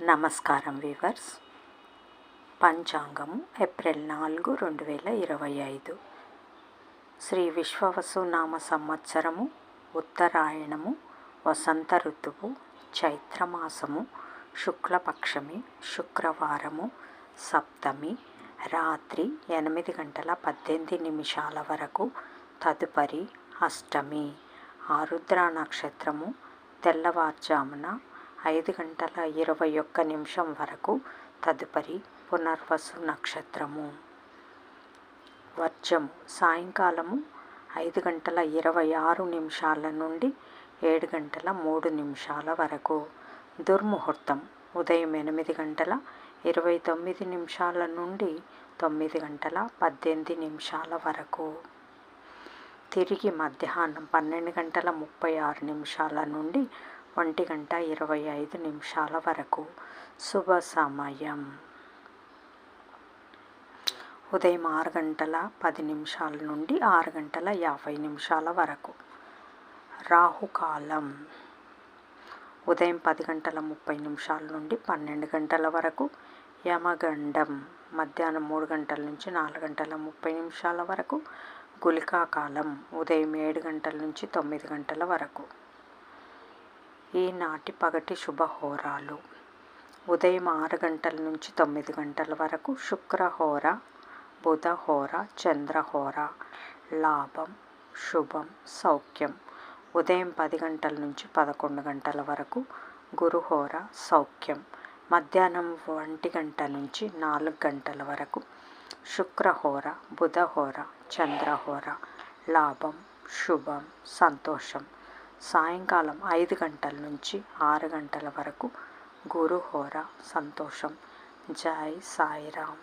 నమస్కారం weavers. పంచాంగము April 4, 2025. Shri విశ్వవసునామ సంవత్సరము, ఉత్తరాయణము, వసంత ఋతువు, చైత్రమాసము, శుక్లపక్షమి, శుక్రవారము, సప్తమి, రాత్రి 8:18 వరకు, తదుపరి అష్టమి. ఆరుద్ర నక్షత్రము తెల్లవారుజామున 5:21 వరకు, తదుపరి పునర్వసు నక్షత్రము. వర్జము సాయంకాలము 5:26 నుండి 7:03 వరకు. దుర్ముహూర్తం ఉదయం 8:29 నుండి 9:18 వరకు. తిరిగి మధ్యాహ్నం 12:36 నుండి 1:25 వరకు. శుభ సమయం ఉదయం 6:10 నుండి 6:50 వరకు. రాహుకాలం ఉదయం 10:30 నుండి 12 వరకు. యమగండం మధ్యాహ్నం 3 నుంచి 4:30 వరకు. గుళికాకాలం ఉదయం 7 నుంచి 9 వరకు. ఈనాటి పగటి శుభహోరాలు: ఉదయం 6 నుంచి 9 వరకు శుక్రహోర, బుధహోర, చంద్రహోర. లాభం, శుభం, సౌఖ్యం. ఉదయం 10 నుంచి 11 వరకు గురుహోర, సౌఖ్యం. మధ్యాహ్నం 1 నుంచి 4 వరకు శుక్రహోర, బుధహోర, చంద్రహోర. లాభం, శుభం, సంతోషం. సాయంకాలం 5 నుంచి 6 వరకు గురుహోర, సంతోషం. జై సాయిరామ్.